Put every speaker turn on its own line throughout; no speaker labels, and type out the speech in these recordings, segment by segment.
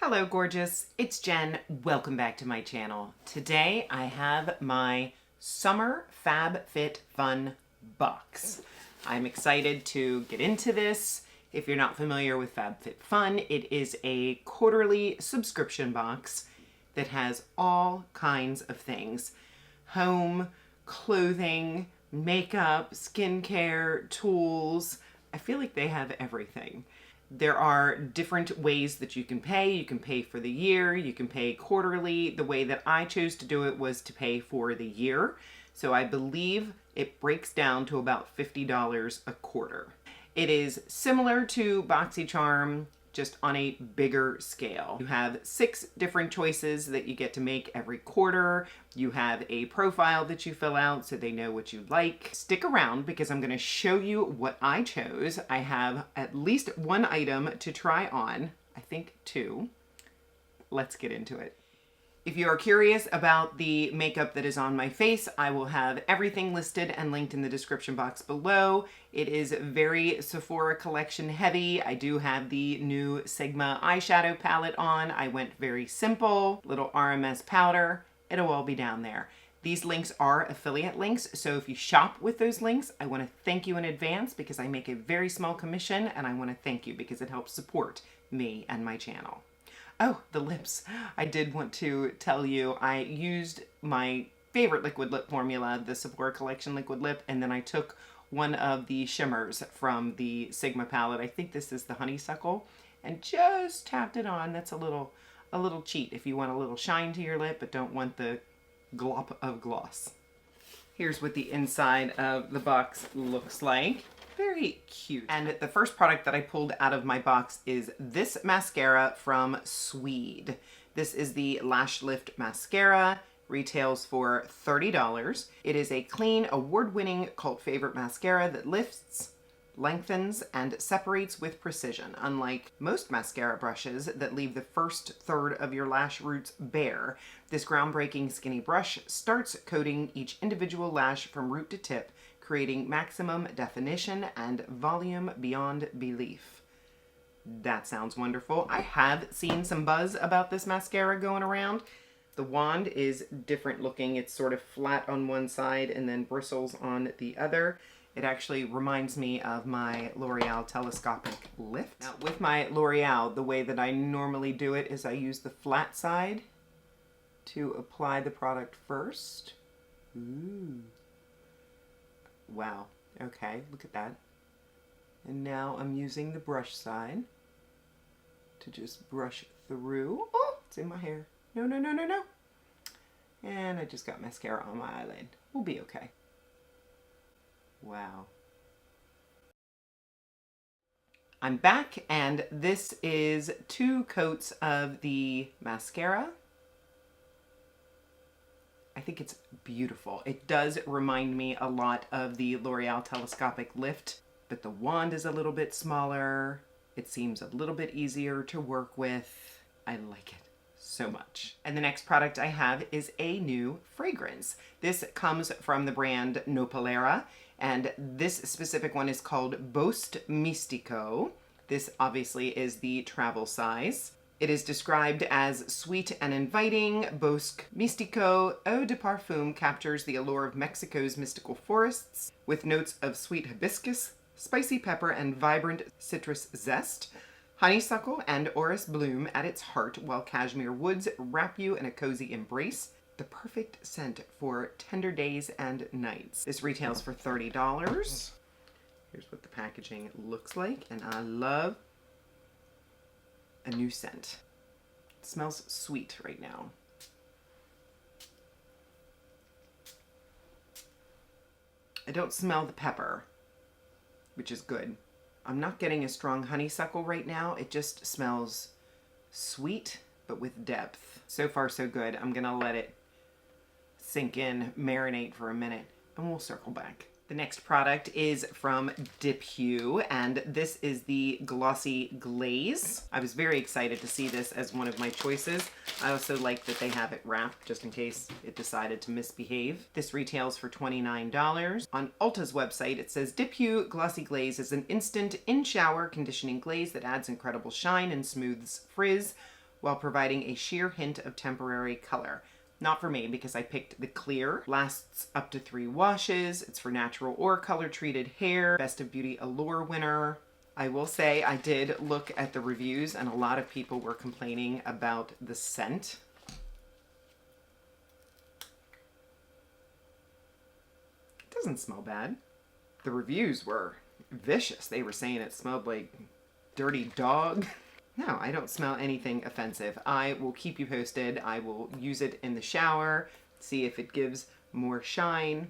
Hello gorgeous, it's Jen. Welcome back to my channel. Today I have my summer Fabfitfun box. I'm excited to get into this. If you're not familiar with Fabfitfun, it is a quarterly subscription box that has all kinds of things. Home, clothing, makeup, skincare, tools. I feel like they have everything. There are different ways that you can pay. You can pay for the year, you can pay quarterly. The way that I chose to do it was to pay for the year. So I believe it breaks down to about $50 a quarter. It is similar to BoxyCharm, just on a bigger scale. You have 6 different choices that you get to make every quarter. You have a profile that you fill out so they know what you like. Stick around because I'm going to show you what I chose. I have at least one item to try on. I think 2. Let's get into it. If you are curious about the makeup that is on my face, I will have everything listed and linked in the description box below. It is very Sephora collection heavy. I do have the new Sigma eyeshadow palette on. I went very simple, little RMS powder. It'll all be down there. These links are affiliate links, so if you shop with those links, I want to thank you in advance because I make a very small commission, and I want to thank you because it helps support me and my channel. Oh, the lips. I did want to tell you, I used my favorite liquid lip formula, the Sephora Collection liquid lip, and then I took one of the shimmers from the Sigma palette. I think this is the Honeysuckle, and just tapped it on. That's a little cheat if you want a little shine to your lip, but don't want the glop of gloss. Here's what the inside of the box looks like. Very cute. And the first product that I pulled out of my box is this mascara from Suede. This is the Lash Lift Mascara. Retails for $30. It is a clean, award-winning cult favorite mascara that lifts, lengthens, and separates with precision. Unlike most mascara brushes that leave the first third of your lash roots bare, this groundbreaking skinny brush starts coating each individual lash from root to tip, creating maximum definition and volume beyond belief. That sounds wonderful. I have seen some buzz about this mascara going around. The wand is different looking. It's sort of flat on one side and then bristles on the other. It actually reminds me of my L'Oreal telescopic lift. Now with my L'Oreal, the way that I normally do it is I use the flat side to apply the product first. Ooh. Wow, okay, look at that. And now I'm using the brush side to just brush through. Oh, it's in my hair. No, no, no, no, no. And I just got mascara on my eyelid. We'll be okay. Wow. I'm back, and this is 2 coats of the mascara. I think it's beautiful. It does remind me a lot of the L'Oreal telescopic lift, but the wand is a little bit smaller. It seems a little bit easier to work with. I like it so much. And the next product I have is a new fragrance. This comes from the brand Nopalera, and this specific one is called Bost Mystico. This obviously is the travel size. It is described as sweet and inviting. Bosque Mystico Eau de Parfum captures the allure of Mexico's mystical forests with notes of sweet hibiscus, spicy pepper, and vibrant citrus zest. Honeysuckle and orris bloom at its heart, while cashmere woods wrap you in a cozy embrace. The perfect scent for tender days and nights. This retails for $30. Here's what the packaging looks like, and I love a new scent. It smells sweet right now. I don't smell the pepper, which is good. I'm not getting a strong honeysuckle right now. It just smells sweet, but with depth. So far, so good. I'm gonna let it sink in, marinate for a minute, and we'll circle back. The next product is from JennDBeauty, and this is the Glossy Glaze. I was very excited to see this as one of my choices. I also like that they have it wrapped just in case it decided to misbehave. This retails for $29. On Ulta's website, it says JennDBeauty Glossy Glaze is an instant in-shower conditioning glaze that adds incredible shine and smooths frizz. while providing a sheer hint of temporary color. Not for me because I picked the clear. Lasts up to 3 washes. It's for natural or color treated hair. Best of Beauty Allure winner. I will say I did look at the reviews and a lot of people were complaining about the scent. It doesn't smell bad. The reviews were vicious. They were saying it smelled like dirty dog. No, I don't smell anything offensive. I will keep you posted. I will use it in the shower, see if it gives more shine.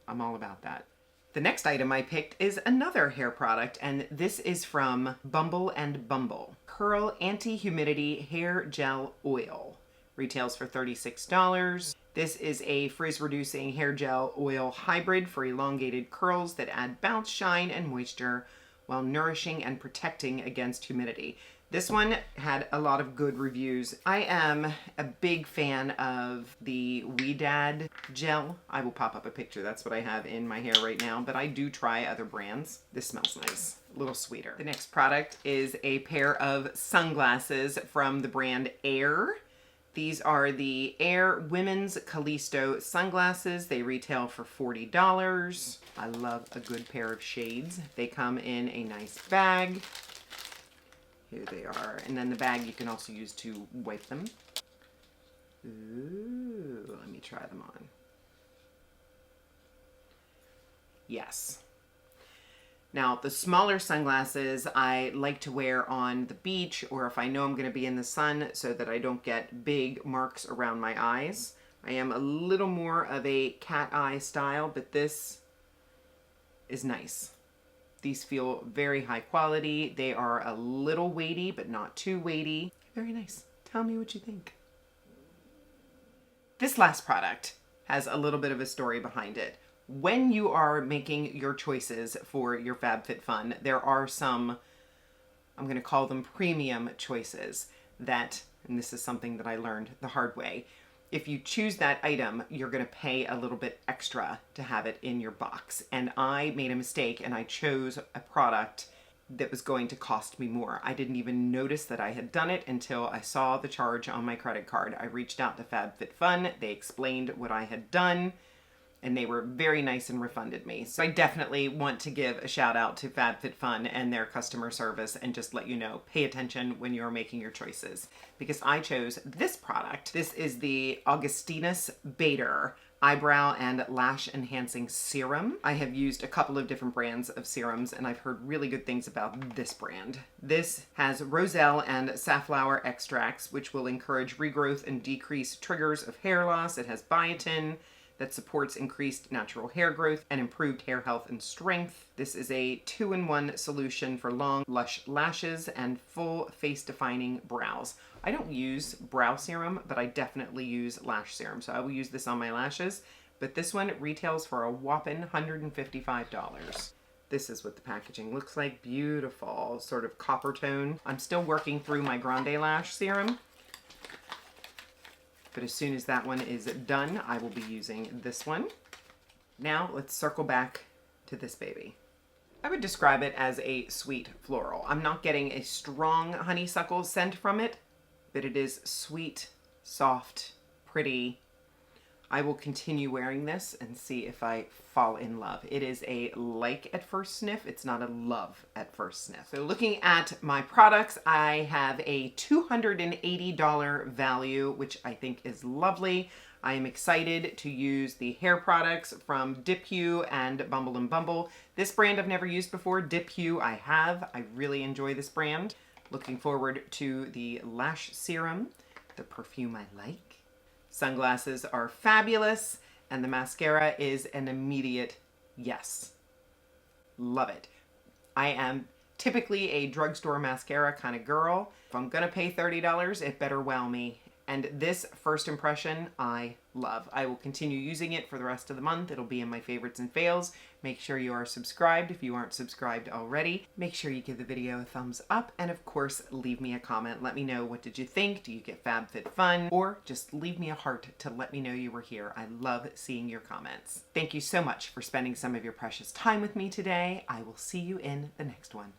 I'm all about that. The next item I picked is another hair product, and this is from Bumble and Bumble. Curl Anti-Humidity Hair Gel Oil. Retails for $36. This is a frizz-reducing hair gel oil hybrid for elongated curls that add bounce, shine, and moisture while nourishing and protecting against humidity. This one had a lot of good reviews. I am a big fan of the Ouidad gel. I will pop up a picture. That's what I have in my hair right now, but I do try other brands. This smells nice, a little sweeter. The next product is a pair of sunglasses from the brand Air. These are the Air Women's Callisto sunglasses. They retail for $40. I love a good pair of shades. They come in a nice bag. Here they are. And then the bag you can also use to wipe them. Ooh, let me try them on. Yes. Now, the smaller sunglasses I like to wear on the beach or if I know I'm going to be in the sun so that I don't get big marks around my eyes. I am a little more of a cat eye style, but this is nice. These feel very high quality. They are a little weighty, but not too weighty. Very nice. Tell me what you think. This last product has a little bit of a story behind it. When you are making your choices for your Fabfitfun, there are some, I'm going to call them premium choices that, and this is something that I learned the hard way, if you choose that item, you're going to pay a little bit extra to have it in your box. And I made a mistake and I chose a product that was going to cost me more. I didn't even notice that I had done it until I saw the charge on my credit card. I reached out to Fabfitfun. They explained what I had done and they were very nice and refunded me. So I definitely want to give a shout out to Fabfitfun and their customer service and just let you know, pay attention when you're making your choices because I chose this product. This is the Augustinus Bader Eyebrow and Lash Enhancing Serum. I have used a couple of different brands of serums and I've heard really good things about this brand. This has roselle and safflower extracts, which will encourage regrowth and decrease triggers of hair loss. It has biotin that supports increased natural hair growth and improved hair health and strength. This is a 2-in-1 solution for long, lush lashes and full face-defining brows. I don't use brow serum, but I definitely use lash serum. So I will use this on my lashes, but this one retails for a whopping $155. This is what the packaging looks like. Beautiful, sort of copper tone. I'm still working through my Grande Lash serum, but as soon as that one is done, I will be using this one. Now let's circle back to this baby. I would describe it as a sweet floral. I'm not getting a strong honeysuckle scent from it, but it is sweet, soft, pretty. I will continue wearing this and see if I fall in love. It is a like at first sniff. It's not a love at first sniff. So looking at my products, I have a $280 value, which I think is lovely. I am excited to use the hair products from JennDBeauty and Bumble and Bumble. This brand I've never used before. JennDBeauty I have. I really enjoy this brand. Looking forward to the lash serum, the perfume I like. Sunglasses are fabulous, and the mascara is an immediate yes. Love it. I am typically a drugstore mascara kind of girl. If I'm gonna pay $30, it better wow me. And this first impression, I love. I will continue using it for the rest of the month. It'll be in my favorites and fails. Make sure you are subscribed if you aren't subscribed already. Make sure you give the video a thumbs up, and of course, leave me a comment. Let me know, what did you think? Do you get Fabfitfun? Or just leave me a heart to let me know you were here. I love seeing your comments. Thank you so much for spending some of your precious time with me today. I will see you in the next one.